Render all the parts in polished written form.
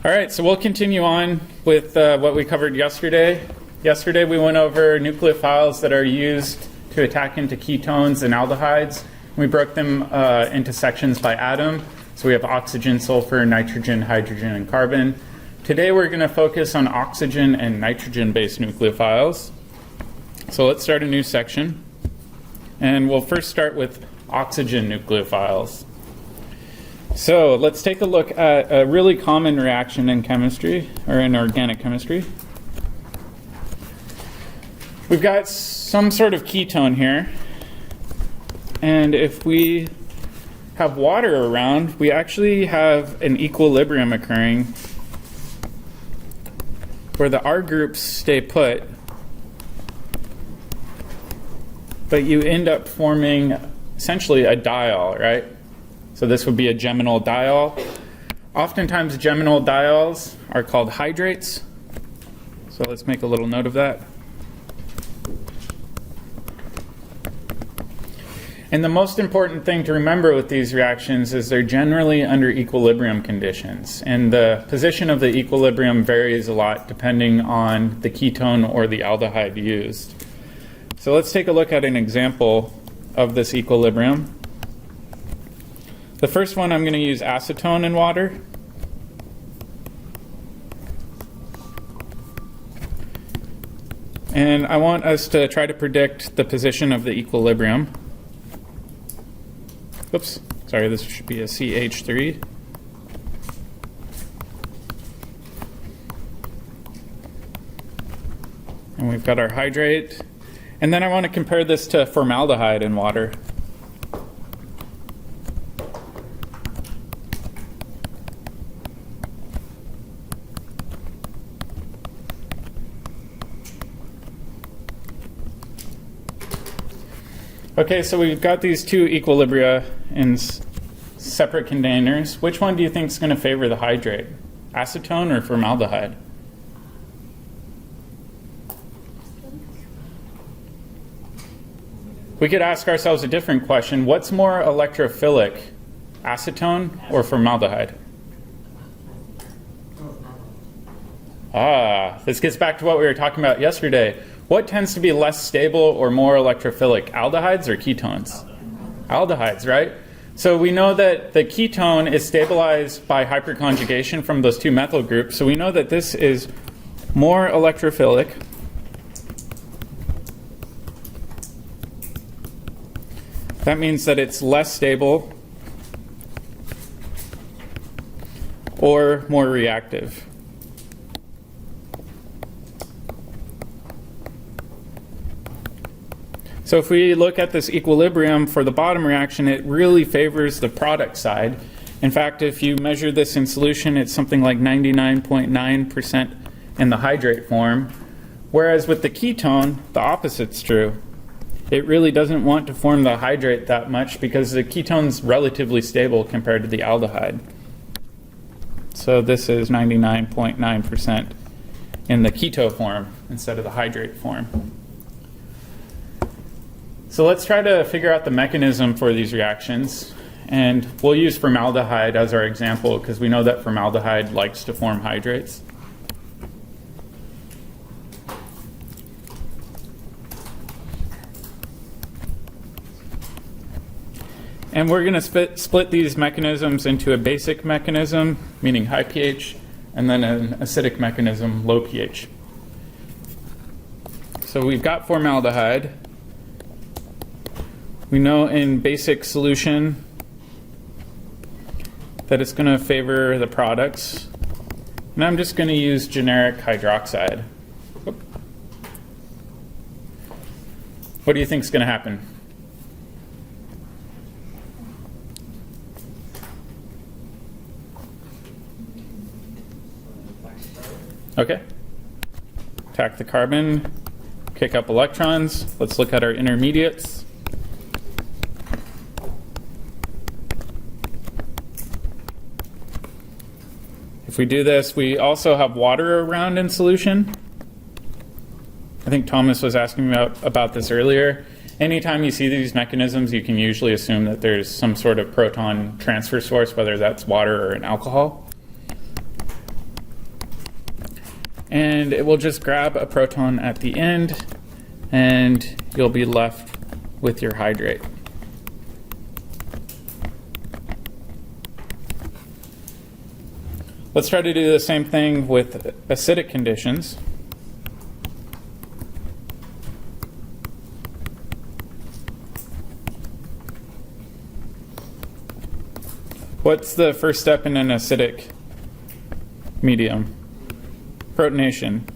All right, so we'll continue on with what we covered yesterday. Yesterday we went over nucleophiles that are used to attack into ketones and aldehydes. We broke them into sections by atom. So we have oxygen, sulfur, nitrogen, hydrogen, and carbon. Today we're going to focus on oxygen and nitrogen-based nucleophiles. So let's start a new section. And we'll first start with oxygen nucleophiles. So let's take a look at a really common reaction in chemistry, or in organic chemistry. We've got some sort of ketone here. And if we have water around, we actually have an equilibrium occurring where the R groups stay put, but you end up forming essentially a diol, right? So this would be a geminal diol. Oftentimes geminal diols are called hydrates. So let's make a little note of that. And the most important thing to remember with these reactions is they're generally under equilibrium conditions. And the position of the equilibrium varies a lot depending on the ketone or the aldehyde used. So let's take a look at an example of this equilibrium. The first one, I'm going to use acetone in water. And I want us to try to predict the position of the equilibrium. Oops, sorry, this should be a CH3. And we've got our hydrate. And then I want to compare this to formaldehyde in water. Okay, so we've got these two equilibria in separate containers. Which one do you think is going to favor the hydrate? Acetone or formaldehyde? We could ask ourselves a different question. What's more electrophilic, acetone or formaldehyde? This gets back to what we were talking about yesterday. What tends to be less stable or more electrophilic, aldehydes or ketones? Aldehydes, right? So we know that the ketone is stabilized by hyperconjugation from those two methyl groups. So we know that this is more electrophilic. That means that it's less stable or more reactive. So if we look at this equilibrium for the bottom reaction, it really favors the product side. In fact, if you measure this in solution, it's something like 99.9% in the hydrate form. Whereas with the ketone, the opposite's true. It really doesn't want to form the hydrate that much because the ketone's relatively stable compared to the aldehyde. So this is 99.9% in the keto form instead of the hydrate form. So let's try to figure out the mechanism for these reactions. And we'll use formaldehyde as our example because we know that formaldehyde likes to form hydrates. And we're going to split these mechanisms into a basic mechanism, meaning high pH, and then an acidic mechanism, low pH. So we've got formaldehyde. We know in basic solution that it's going to favor the products. And I'm just going to use generic hydroxide. What do you think is going to happen? Okay. Attack the carbon, kick up electrons. Let's look at our intermediates. If we do this, we also have water around in solution. I think Thomas was asking about this earlier. Anytime you see these mechanisms, you can usually assume that there's some sort of proton transfer source, whether that's water or an alcohol. and it will just grab a proton at the end, and you'll be left with your hydrate. Let's try to do the same thing with acidic conditions. What's the first step in an acidic medium? Protonation.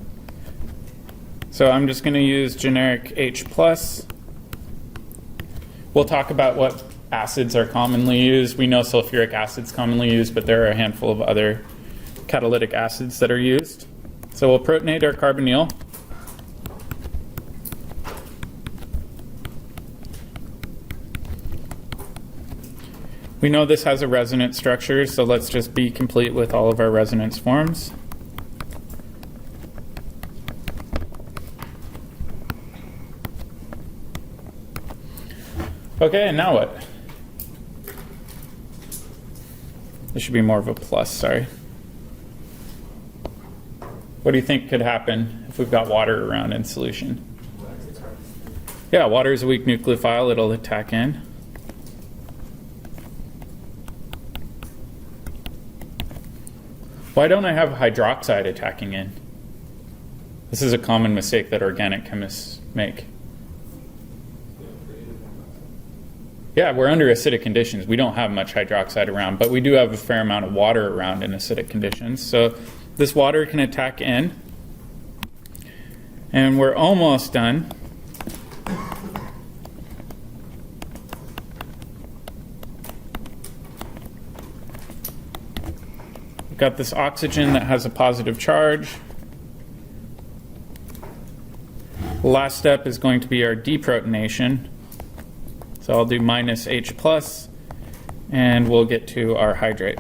So I'm just going to use generic H+. We'll talk about what acids are commonly used. We know sulfuric acid's commonly used, but there are a handful of other catalytic acids that are used. So we'll protonate our carbonyl. We know this has a resonance structure, so let's just be complete with all of our resonance forms. Okay, and now what? This should be more of a plus, sorry. What do you think could happen if we've got water around in solution? Yeah, water is a weak nucleophile. It'll attack in. Why don't I have hydroxide attacking in? This is a common mistake that organic chemists make. Yeah, we're under acidic conditions. We don't have much hydroxide around, but we do have a fair amount of water around in acidic conditions. So this water can attack in. And we're almost done. We've got this oxygen that has a positive charge. The last step is going to be our deprotonation. So I'll do minus H+, and we'll get to our hydrate.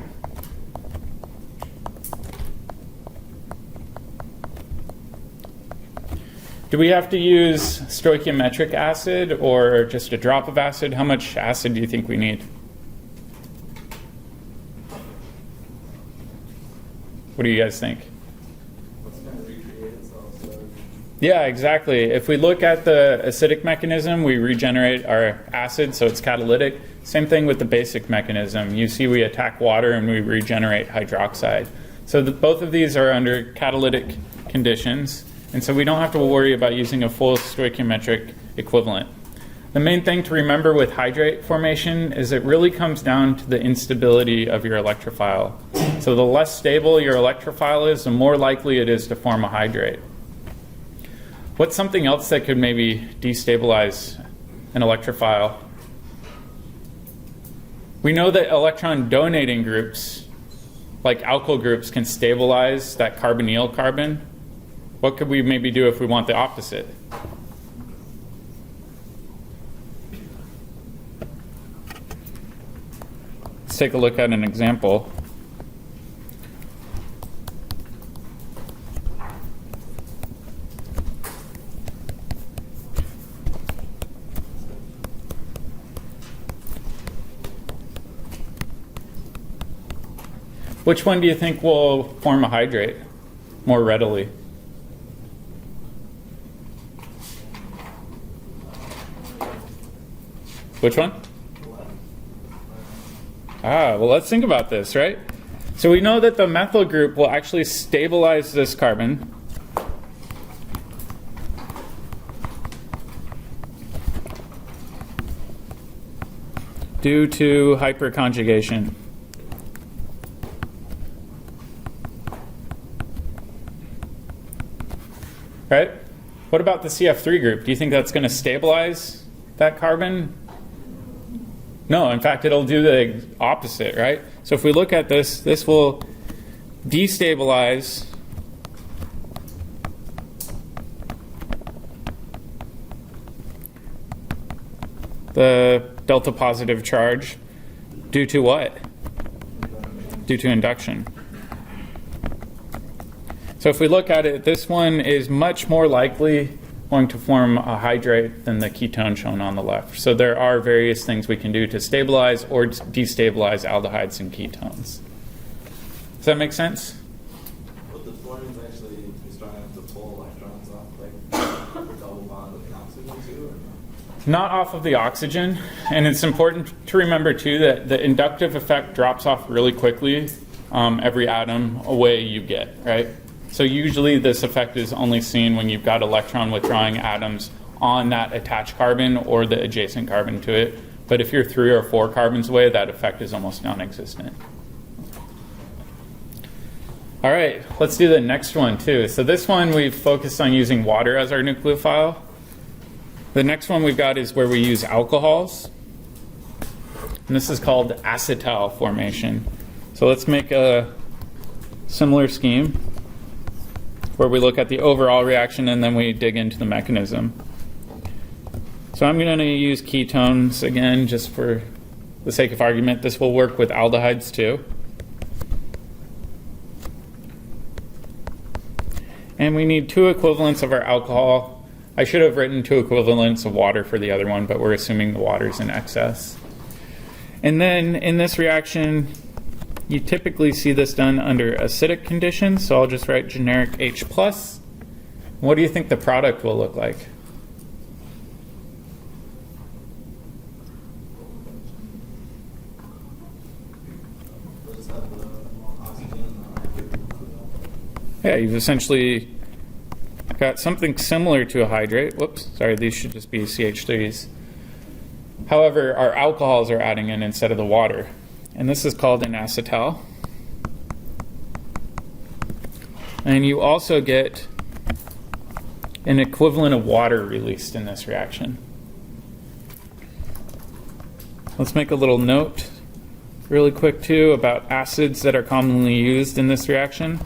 Do we have to use stoichiometric acid or just a drop of acid? How much acid do you think we need? What do you guys think? Yeah, exactly. If we look at the acidic mechanism, we regenerate our acid, so it's catalytic. Same thing with the basic mechanism. You see we attack water and we regenerate hydroxide. So both of these are under catalytic conditions, and so we don't have to worry about using a full stoichiometric equivalent. The main thing to remember with hydrate formation is it really comes down to the instability of your electrophile. So the less stable your electrophile is, the more likely it is to form a hydrate. What's something else that could maybe destabilize an electrophile? We know that electron donating groups, like alkyl groups, can stabilize that carbonyl carbon. What could we maybe do if we want the opposite? Let's take a look at an example. Which one do you think will form a hydrate more readily? Which one? Well, let's think about this, right? So we know that the methyl group will actually stabilize this carbon. Due to hyperconjugation. Right? What about the CF3 group? Do you think that's going to stabilize that carbon? No, in fact, it'll do the opposite, right? So if we look at this, this will destabilize the delta positive charge due to what? Due to induction. So if we look at it, this one is much more likely going to form a hydrate than the ketone shown on the left. So there are various things we can do to stabilize or destabilize aldehydes and ketones. Does that make sense? But the forming is actually starting to pull electrons off, like double bond with the oxygen too, or no? Not off of the oxygen, and it's important to remember too that the inductive effect drops off really quickly every atom away you get, right? So usually this effect is only seen when you've got electron withdrawing atoms on that attached carbon or the adjacent carbon to it. But if you're 3 or 4 carbons away, that effect is almost non-existent. All right, let's do the next one too. So this one we've focused on using water as our nucleophile. The next one we've got is where we use alcohols. And this is called acetal formation. So let's make a similar scheme where we look at the overall reaction and then we dig into the mechanism. So I'm going to use ketones again just for the sake of argument. This will work with aldehydes too. And we need 2 equivalents of our alcohol. I should have written 2 equivalents of water for the other one, but we're assuming the water's in excess. And then in this reaction, you typically see this done under acidic conditions, so I'll just write generic H+. What do you think the product will look like? Yeah, you've essentially got something similar to a hydrate. Whoops, sorry, these should just be CH3s. However, our alcohols are adding in instead of the water. And this is called an acetal. And you also get an equivalent of water released in this reaction. Let's make a little note really quick too about acids that are commonly used in this reaction.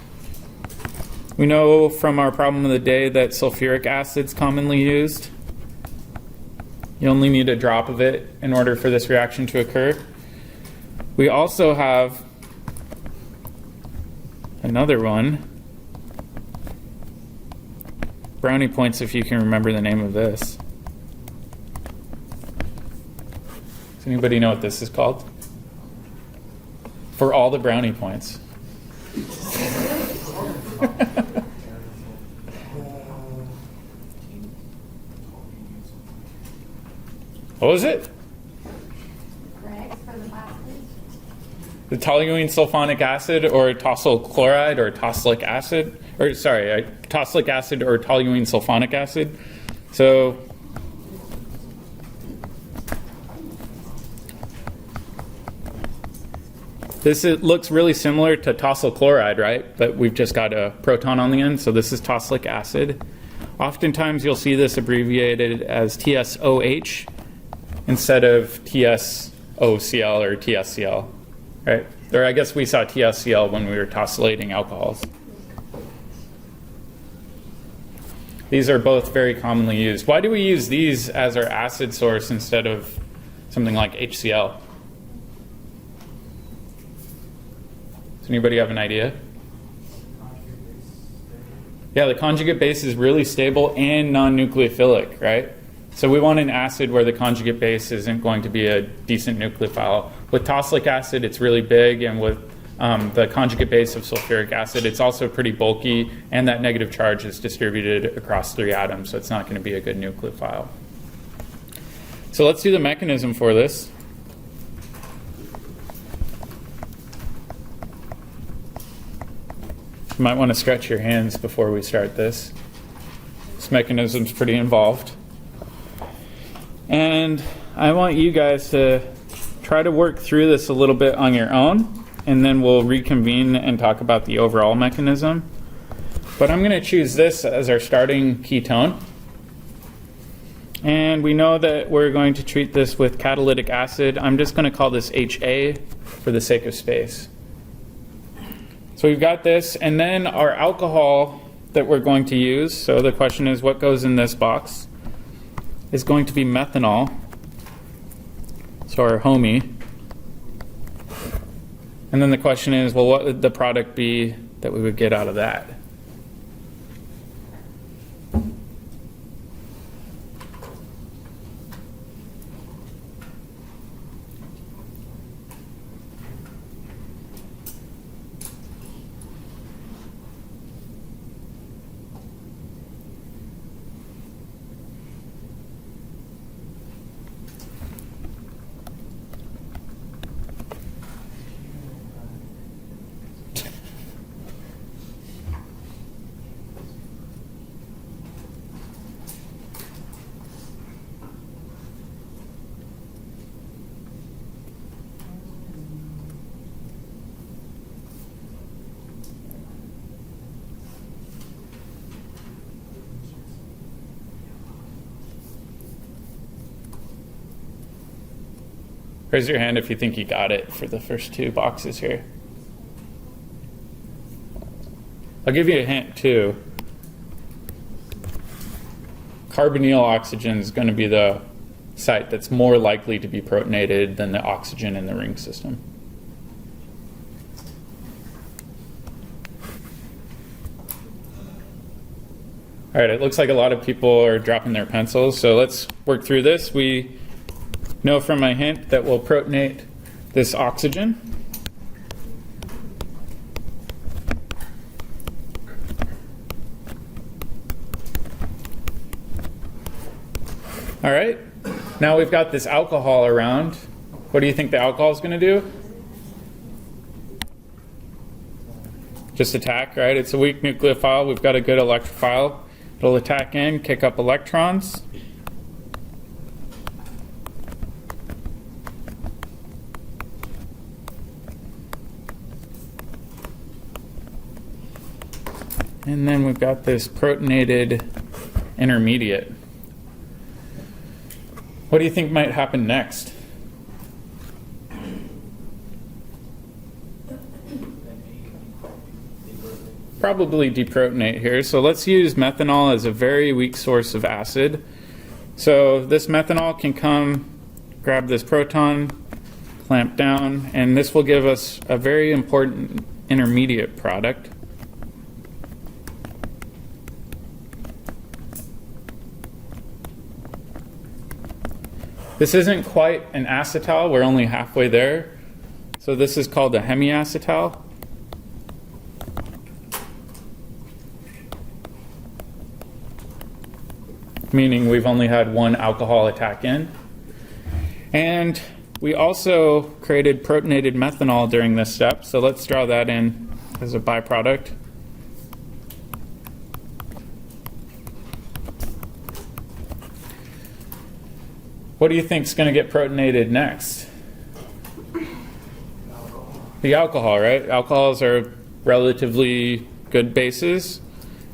We know from our problem of the day that sulfuric acid is commonly used. You only need a drop of it in order for this reaction to occur. We also have another one. Brownie points if you can remember the name of this. Does anybody know what this is called? For all the brownie points. What was it? The toluene sulfonic acid or tosyl chloride or tosylic acid, or sorry, tosylic acid or toluene sulfonic acid. So it looks really similar to tosyl chloride, right? But we've just got a proton on the end, so this is tosylic acid. Oftentimes you'll see this abbreviated as TSOH instead of TSOCl or TSCl, right? Or I guess we saw TSCl when we were tosylating alcohols. These are both very commonly used. Why do we use these as our acid source instead of something like HCl? Does anybody have an idea? Yeah, the conjugate base is really stable and non-nucleophilic, right? So we want an acid where the conjugate base isn't going to be a decent nucleophile. With tosylic acid, it's really big, and with the conjugate base of sulfuric acid, it's also pretty bulky, and that negative charge is distributed across 3 atoms, so it's not going to be a good nucleophile. So let's do the mechanism for this. You might want to stretch your hands before we start this. This mechanism's pretty involved. And I want you guys to try to work through this a little bit on your own, and then we'll reconvene and talk about the overall mechanism. But I'm going to choose this as our starting ketone. And we know that we're going to treat this with catalytic acid. I'm just going to call this HA for the sake of space. So we've got this, and then our alcohol that we're going to use, so the question is what goes in this box, is going to be methanol, so our homie. And then the question is, well, what would the product be that we would get out of that? Raise your hand if you think you got it for the first two boxes here. I'll give you a hint too. Carbonyl oxygen is going to be the site that's more likely to be protonated than the oxygen in the ring system. All right, it looks like a lot of people are dropping their pencils, so let's work through this. We know from my hint that we'll protonate this oxygen. All right, now we've got this alcohol around. What do you think the alcohol is going to do? Just attack, right? It's a weak nucleophile. We've got a good electrophile. It'll attack in, kick up electrons. And then we've got this protonated intermediate. What do you think might happen next? Probably deprotonate here. So let's use methanol as a very weak source of acid. So this methanol can come, grab this proton, clamp down, and this will give us a very important intermediate product. This isn't quite an acetal, we're only halfway there. So this is called a hemiacetal. Meaning we've only had one alcohol attack in. And we also created protonated methanol during this step, so let's draw that in as a byproduct. What do you think is going to get protonated next? The alcohol, right? Alcohols are relatively good bases,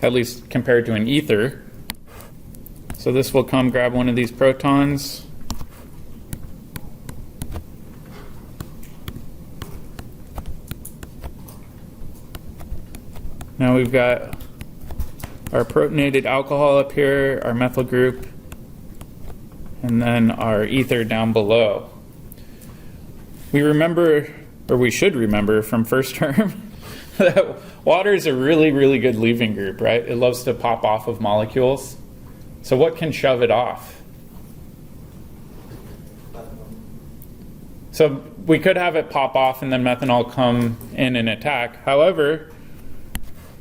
at least compared to an ether. So this will come grab one of these protons. Now we've got our protonated alcohol up here, our methyl group, and then our ether down below. We remember, or we should remember from first term, that water is a really, really good leaving group, right? It loves to pop off of molecules. So what can shove it off? So we could have it pop off and then methanol come in and attack. However,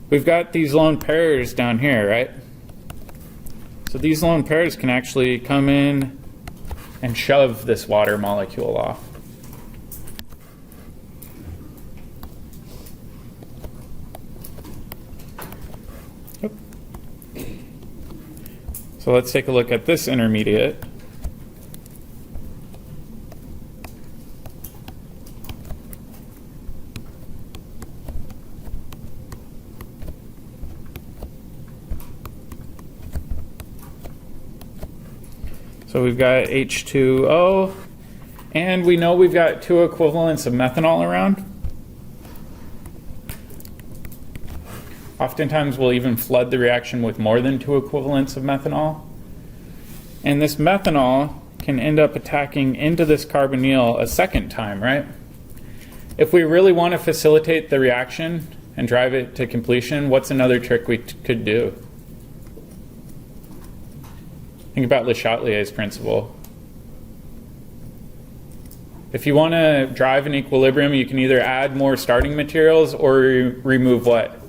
we've got these lone pairs down here, right? So these lone pairs can actually come in and shove this water molecule off. Yep. So let's take a look at this intermediate. So we've got H2O, and we know we've got two equivalents of methanol around. Oftentimes we'll even flood the reaction with more than two equivalents of methanol. And this methanol can end up attacking into this carbonyl a second time, right? If we really want to facilitate the reaction and drive it to completion, what's another trick we could do? Think about Le Chatelier's principle. If you want to drive an equilibrium, you can either add more starting materials or remove what?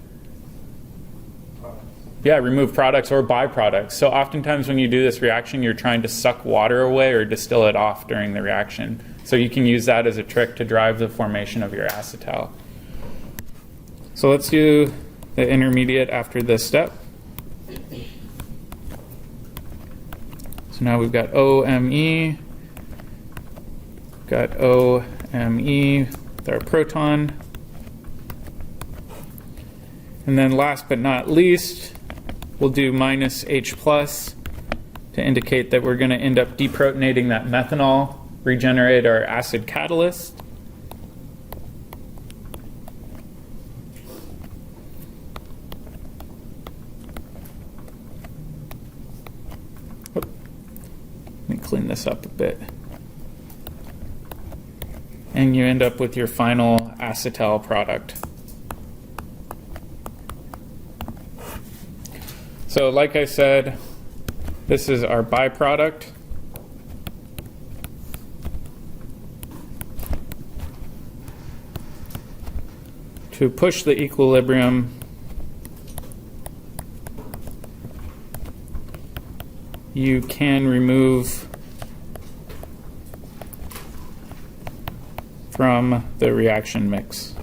Yeah, remove products or byproducts. So oftentimes when you do this reaction, you're trying to suck water away or distill it off during the reaction. So you can use that as a trick to drive the formation of your acetal. So let's do the intermediate after this step. So now we've got OMe, got OMe with our proton. And then last but not least, we'll do minus H plus to indicate that we're going to end up deprotonating that methanol regenerate our acid catalyst. Let me clean this up a bit. And you end up with your final acetal product. So like I said, this is our byproduct. To push the equilibrium, you can remove from the reaction mix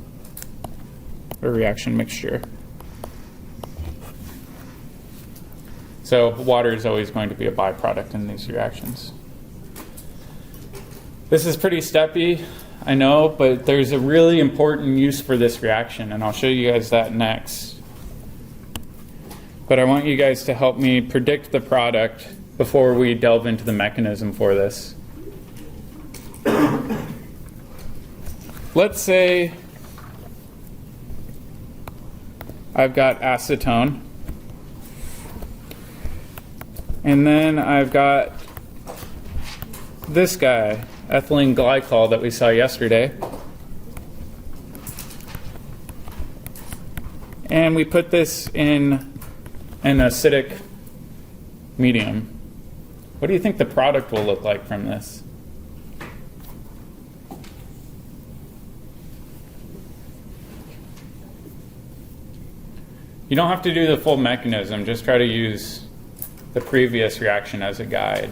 or reaction mixture. So water is always going to be a byproduct in these reactions. This is pretty steppy, I know, but there's a really important use for this reaction, and I'll show you guys that next. But I want you guys to help me predict the product before we delve into the mechanism for this. Let's say I've got acetone, and then I've got this guy, ethylene glycol, that we saw yesterday. And we put this in an acidic medium. What do you think the product will look like from this? You don't have to do the full mechanism, just try to use the previous reaction as a guide.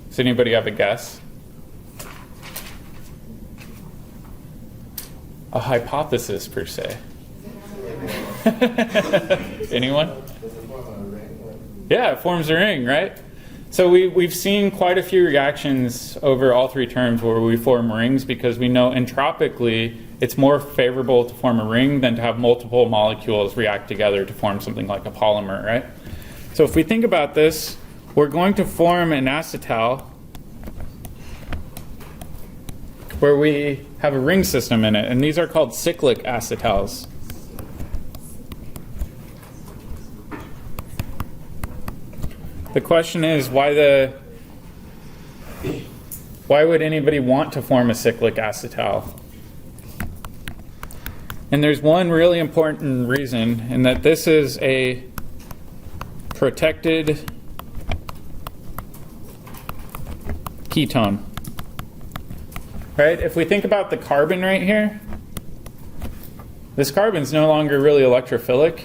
Does anybody have a guess? A hypothesis, per se. Anyone? Yeah, it forms a ring, right? So we've seen quite a few reactions over all three terms where we form rings because we know entropically it's more favorable to form a ring than to have multiple molecules react together to form something like a polymer, right? So if we think about this, we're going to form an acetal where we have a ring system in it, and these are called cyclic acetals. The question is, why would anybody want to form a cyclic acetal? And there's one really important reason, in that this is a protected ketone. Right? If we think about the carbon right here, this carbon's no longer really electrophilic.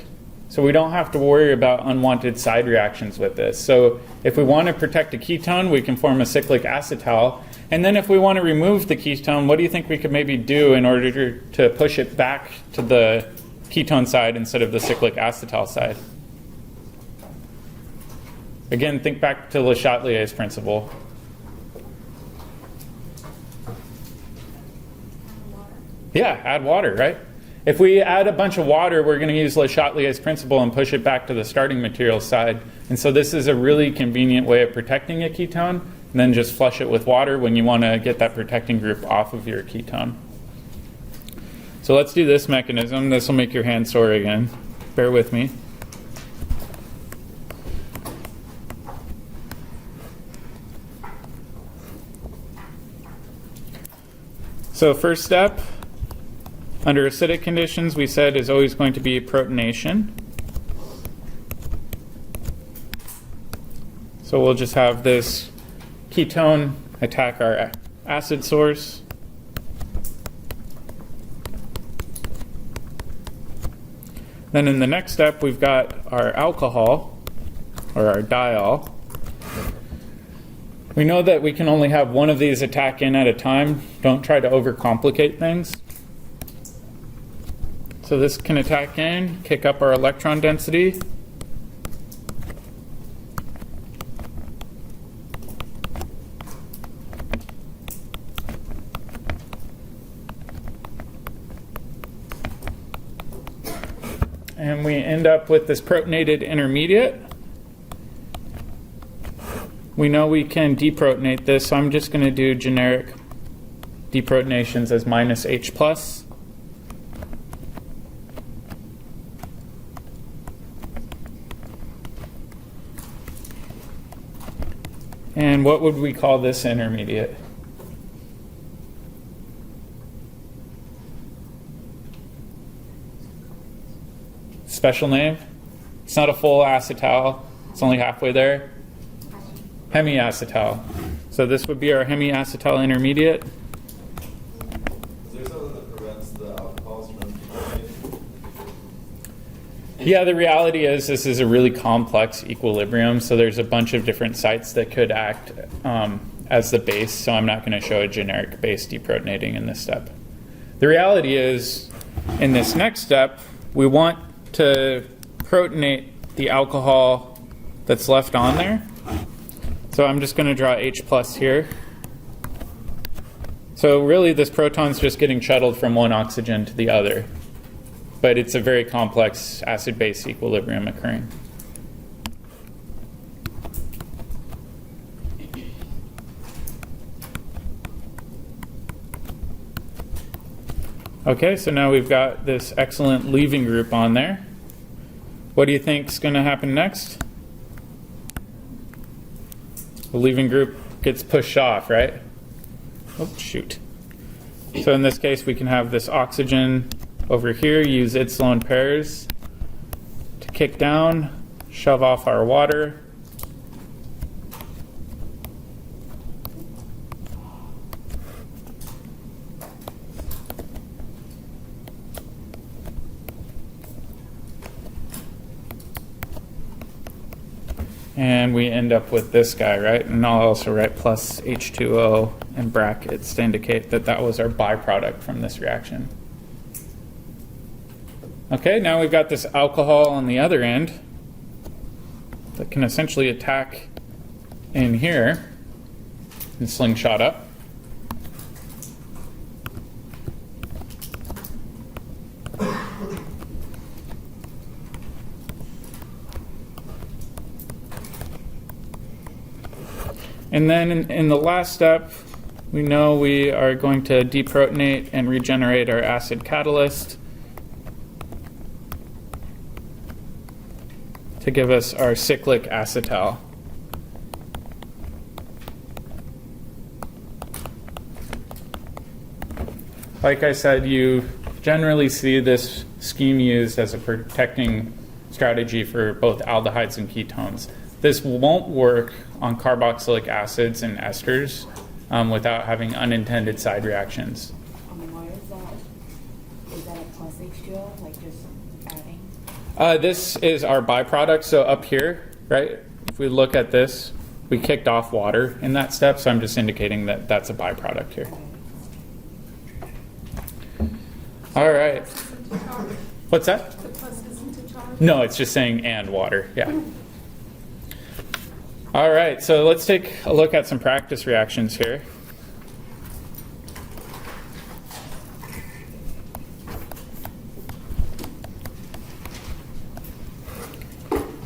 So we don't have to worry about unwanted side reactions with this. So if we want to protect a ketone, we can form a cyclic acetal. And then if we want to remove the ketone, what do you think we could maybe do in order to push it back to the ketone side instead of the cyclic acetal side? Again, think back to Le Chatelier's principle. Yeah, add water, right? If we add a bunch of water, we're going to use Le Chatelier's principle and push it back to the starting material side. And so this is a really convenient way of protecting a ketone, and then just flush it with water when you want to get that protecting group off of your ketone. So let's do this mechanism. This will make your hand sore again. Bear with me. So first step, under acidic conditions, we said is always going to be protonation. So we'll just have this ketone attack our acid source. Then in the next step, we've got our alcohol, or our diol. We know that we can only have one of these attack in at a time. Don't try to overcomplicate things. So this can attack in, kick up our electron density. and we end up with this protonated intermediate. We know we can deprotonate this, so I'm just going to do generic deprotonations as minus H plus. And what would we call this intermediate? Special name? It's not a full acetal. It's only halfway there. Hemiacetal. So this would be our hemiacetal intermediate. Is there something that prevents the alcohols from deprotonating? Yeah, the reality is this is a really complex equilibrium, so there's a bunch of different sites that could act as the base, so I'm not going to show a generic base deprotonating in this step. The reality is, in this next step, we want to protonate the alcohol that's left on there. So I'm just going to draw H plus here. So really this proton's just getting shuttled from one oxygen to the other. But it's a very complex acid-base equilibrium occurring. Okay, so now we've got this excellent leaving group on there. What do you think is going to happen next? The leaving group gets pushed off, right? Oh, shoot. So in this case, we can have this oxygen over here, use its lone pairs to kick down, shove off our water. And we end up with this guy, right? And I'll also write plus H2O in brackets to indicate that that was our byproduct from this reaction. Okay, now we've got this alcohol on the other end that can essentially attack in here and slingshot up. And then in the last step, we know we are going to deprotonate and regenerate our acid catalyst to give us our cyclic acetal. Like I said, you generally see this scheme used as a protecting strategy for both aldehydes and ketones. This won't work on carboxylic acids and esters without having unintended side reactions. Why is that? Is that a plus H2O, like just adding? This is our byproduct. So up here, right, if we look at this, we kicked off water in that step, so I'm just indicating that that's a byproduct here. All right. What's that? The plus isn't a charge? No, it's just saying and water, yeah. All right, so let's take a look at some practice reactions here.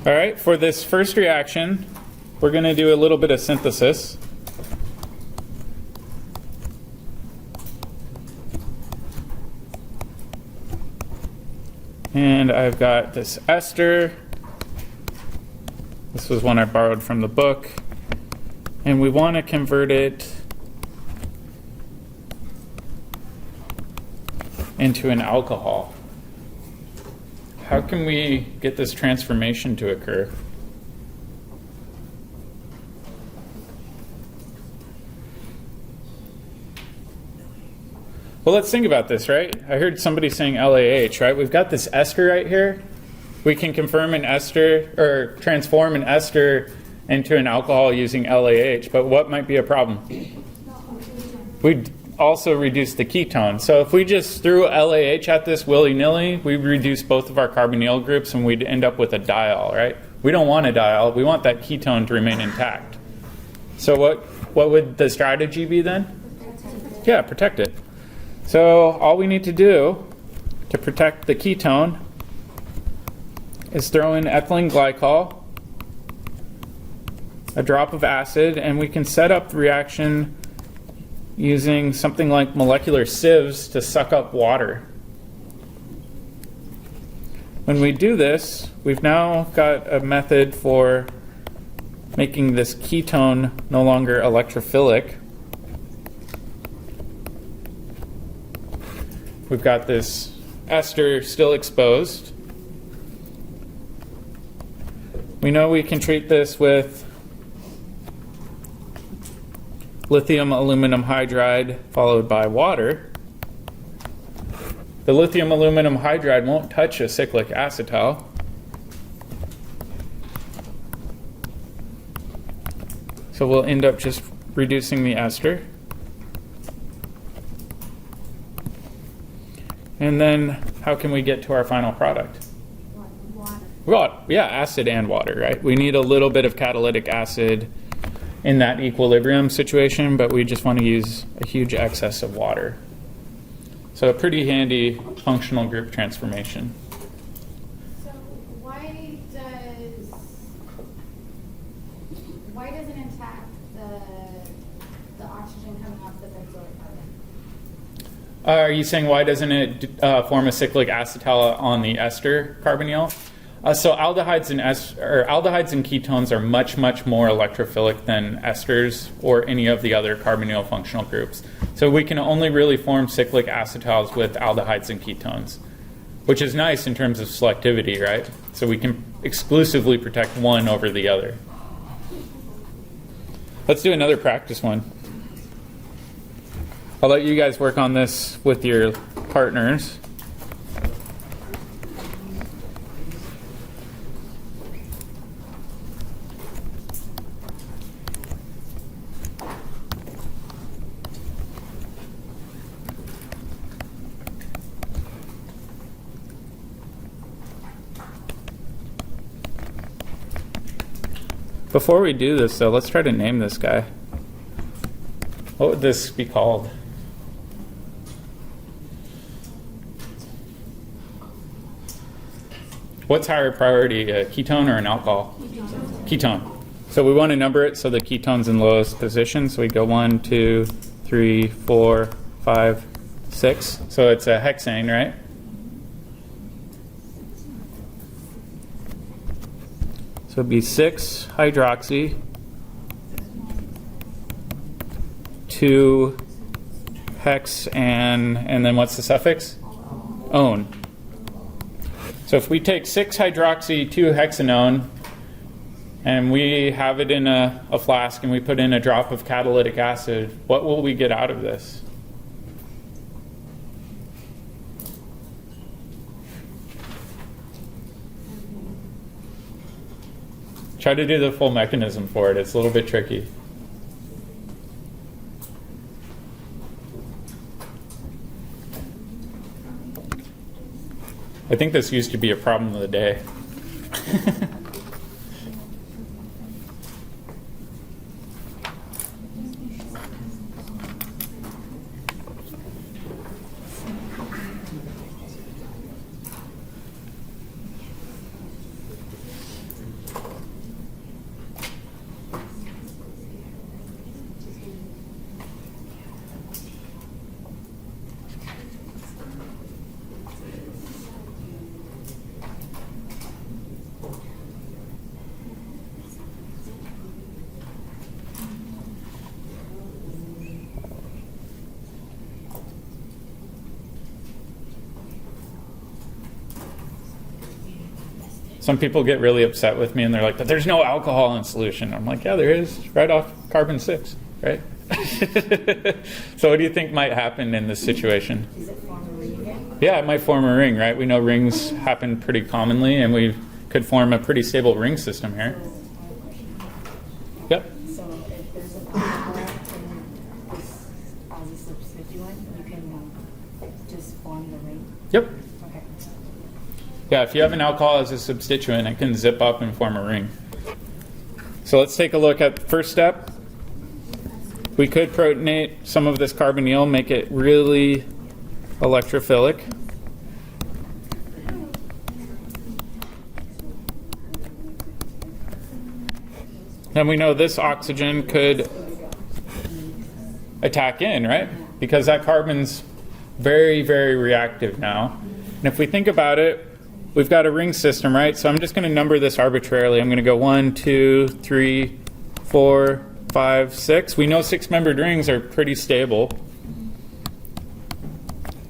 All right, for this first reaction, we're going to do a little bit of synthesis. And I've got this ester. This was one I borrowed from the book. And we want to convert it into an alcohol. How can we get this transformation to occur? Well, let's think about this, right? I heard somebody saying LAH, right? We've got this ester right here. We can confirm an ester or transform an ester into an alcohol using LAH, but what might be a problem? We'd also reduce the ketone. So if we just threw LAH at this willy-nilly, we'd reduce both of our carbonyl groups and we'd end up with a diol, right? We don't want a diol. We want that ketone to remain intact. So what would the strategy be then? Yeah, protect it. So all we need to do to protect the ketone is throw in ethylene glycol, a drop of acid, and we can set up the reaction using something like molecular sieves to suck up water. When we do this, we've now got a method for making this ketone no longer electrophilic. We've got this ester still exposed. We know we can treat this with lithium aluminum hydride followed by water. The lithium aluminum hydride won't touch a cyclic acetal. So we'll end up just reducing the ester. And then how can we get to our final product? Water. Well, yeah, acid and water, right? We need a little bit of catalytic acid in that equilibrium situation, but we just want to use a huge excess of water. So a pretty handy functional group transformation. So why does it attack the oxygen coming off the benzoic carbon? Are you saying why doesn't it form a cyclic acetal on the ester carbonyl? So aldehydes and ketones are much more electrophilic than esters or any of the other carbonyl functional groups. So we can only really form cyclic acetals with aldehydes and ketones, which is nice in terms of selectivity, right? So we can exclusively protect one over the other. Let's do another practice one. I'll let you guys work on this with your partners. Before we do this, though, let's try to name this guy. What would this be called? What's higher priority, a ketone or an alcohol? Ketone. So we want to number it so the ketone's in lowest position. So we go 1, 2, 3, 4, 5, 6. So it's a hexane, right? So it'd be 6 hydroxy, 2 hex, and then what's the suffix? One. So if we take 6 hydroxy, 2 hexanone, and we have it in a flask and we put in a drop of catalytic acid, what will we get out of this? Try to do the full mechanism for it. It's a little bit tricky. I think this used to be a problem of the day. Some people get really upset with me and they're like, but there's no alcohol in solution. I'm like, yeah, there is, right off carbon 6, right? So what do you think might happen in this situation? Does it form a ring again? Yeah, it might form a ring, right? We know rings happen pretty commonly, and we could form a pretty stable ring system here. Yep. So if there's a alcohol in this as a substituent, you can just form the ring? Yep. Okay. Yeah, if you have an alcohol as a substituent, it can zip up and form a ring. So let's take a look at the first step. We could protonate some of this carbonyl, make it really electrophilic. then we know this oxygen could attack in, right? Because that carbon's very, very reactive now. And if we think about it, we've got a ring system, right? So I'm just going to number this arbitrarily. I'm going to go 1, 2, 3, 4, 5, 6. We know 6-membered rings are pretty stable.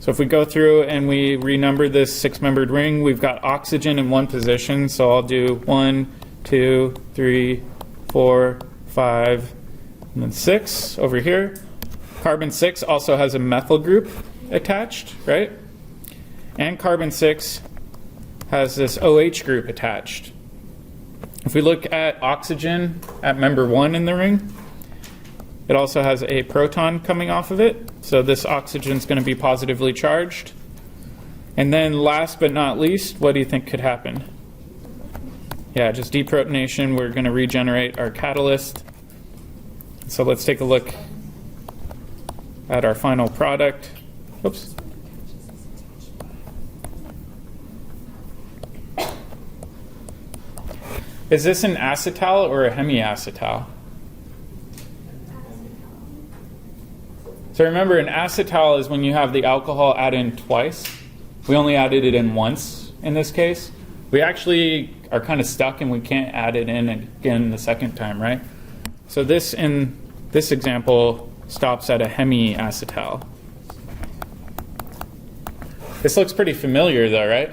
So if we go through and we renumber this 6-membered ring, we've got oxygen in one position. So I'll do 1, 2, 3, 4, 5, and then 6 over here. Carbon 6 also has a methyl group attached, right? And carbon 6 has this OH group attached. If we look at oxygen at member 1 in the ring, it also has a proton coming off of it. So this oxygen is going to be positively charged. And then last but not least, what do you think could happen? Yeah, just deprotonation. We're going to regenerate our catalyst. So let's take a look at our final product. Oops. Is this an acetal or a hemiacetal? So remember, an acetal is when you have the alcohol add in twice. We only added it in once in this case. We actually are kind of stuck and we can't add it in again the second time, right? So this, in this example, stops at a hemiacetal. This looks pretty familiar though, right?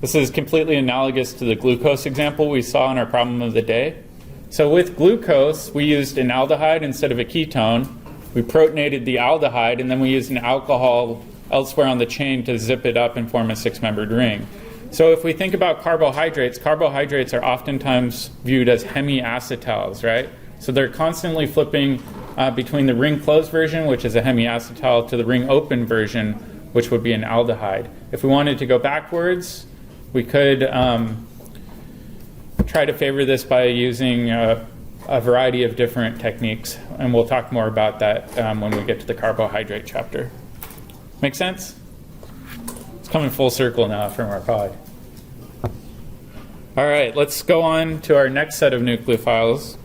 This is completely analogous to the glucose example we saw in our problem of the day. So with glucose, we used an aldehyde instead of a ketone. We protonated the aldehyde, and then we used an alcohol elsewhere on the chain to zip it up and form a 6-membered ring. So if we think about carbohydrates, carbohydrates are oftentimes viewed as hemiacetals, right? So they're constantly flipping between the ring closed version, which is a hemiacetal, to the ring open version, which would be an aldehyde. If we wanted to go backwards, we could try to favor this by using a variety of different techniques, and we'll talk more about that when we get to the carbohydrate chapter. Make sense? It's coming full circle now from our pod. All right, let's go on to our next set of nucleophiles.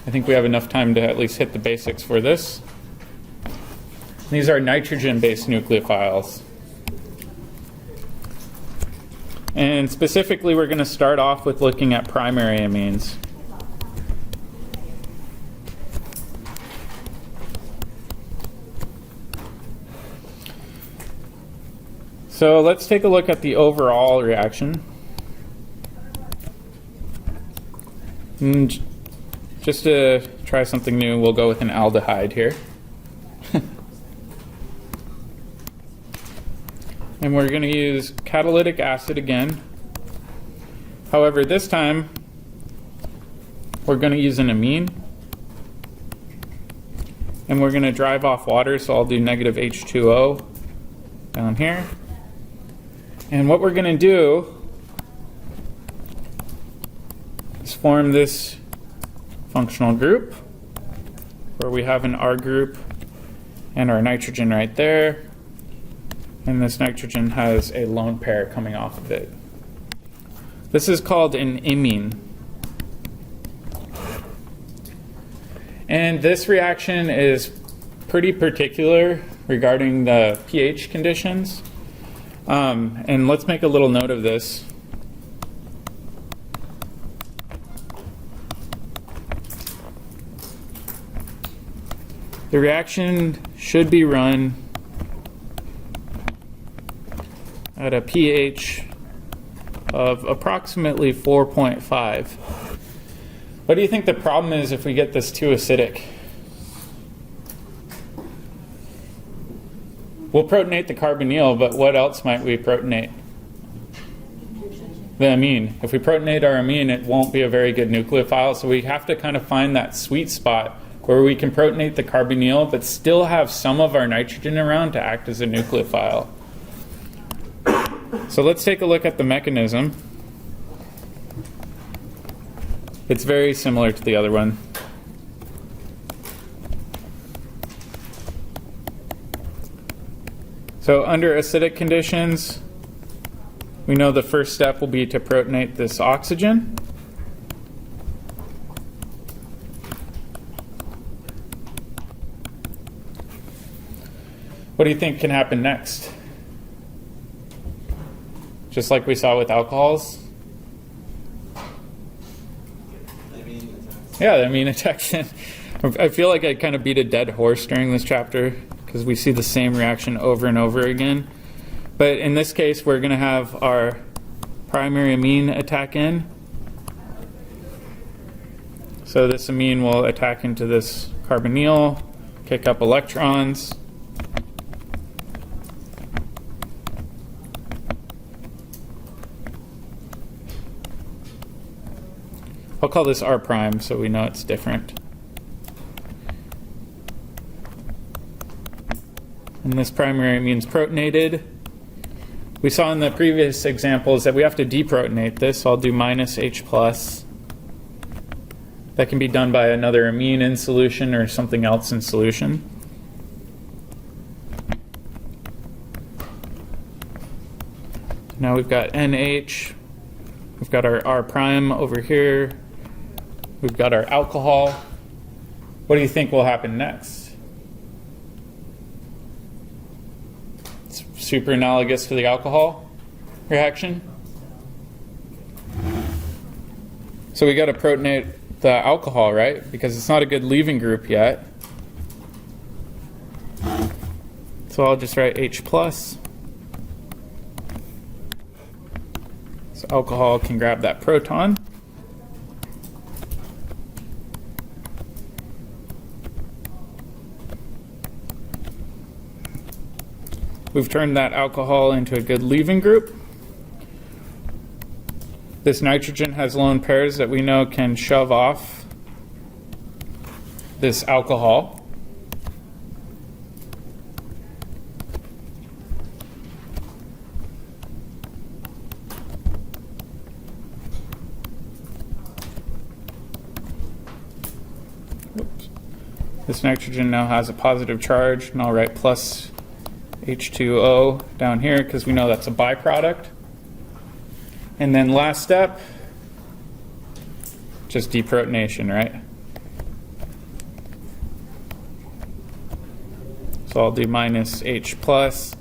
I think we have enough time to at least hit the basics for this. These are nitrogen-based nucleophiles. And specifically, we're going to start off with looking at primary amines. So let's take a look at the overall reaction. And just to try something new, we'll go with an aldehyde here. And we're going to use catalytic acid again. However, this time we're going to use an amine. And we're going to drive off water, so I'll do negative H2O down here. And what we're going to do is form this functional group where we have an R group and our nitrogen right there. And this nitrogen has a lone pair coming off of it. This is called an imine. And this reaction is pretty particular regarding the pH conditions. And let's make a little note of this. The reaction should be run at a pH of approximately 4.5. What do you think the problem is if we get this too acidic? We'll protonate the carbonyl, but what else might we protonate? The amine. If we protonate our amine, it won't be a very good nucleophile, so we have to kind of find that sweet spot where we can protonate the carbonyl, but still have some of our nitrogen around to act as a nucleophile. So let's take a look at the mechanism. It's very similar to the other one. So under acidic conditions, we know the first step will be to protonate this oxygen. What do you think can happen next? Just like we saw with alcohols? Yeah, the amine attacks. I feel like I kind of beat a dead horse during this chapter because we see the same reaction over and over again. But in this case, we're going to have our primary amine attack in. So this amine will attack into this carbonyl, kick up electrons. I'll call this R prime so we know it's different. And this primary amine is protonated. We saw in the previous examples that we have to deprotonate this, so I'll do minus H plus. That can be done by another amine in solution or something else in solution. Now we've got NH, we've got our R prime over here, we've got our alcohol. What do you think will happen next? It's super analogous to the alcohol reaction. So we got to protonate the alcohol, right? Because it's not a good leaving group yet. So I'll just write H plus. So alcohol can grab that proton. We've turned that alcohol into a good leaving group. This nitrogen has lone pairs that we know can shove off this alcohol. Oops. This nitrogen now has a positive charge, and I'll write plus H2O down here because we know that's a byproduct. And then last step, just deprotonation, right? So I'll do minus H plus.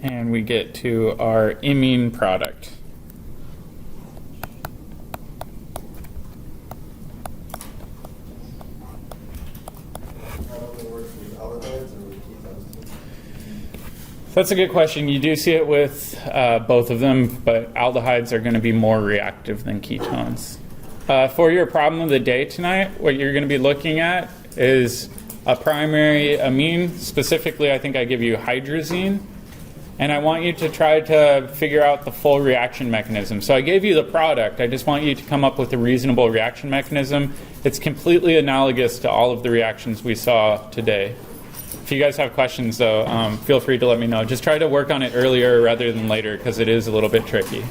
And we get to our imine product. That's a good question. You do see it with both of them, but aldehydes are going to be more reactive than ketones. For your problem of the day tonight, what you're going to be looking at is a primary amine. Specifically, I think I give you hydrazine. And I want you to try to figure out the full reaction mechanism. So I gave you the product. I just want you to come up with a reasonable reaction mechanism. It's completely analogous to all of the reactions we saw today. If you guys have questions, though, feel free to let me know. Just try to work on it earlier rather than later because it is a little bit tricky.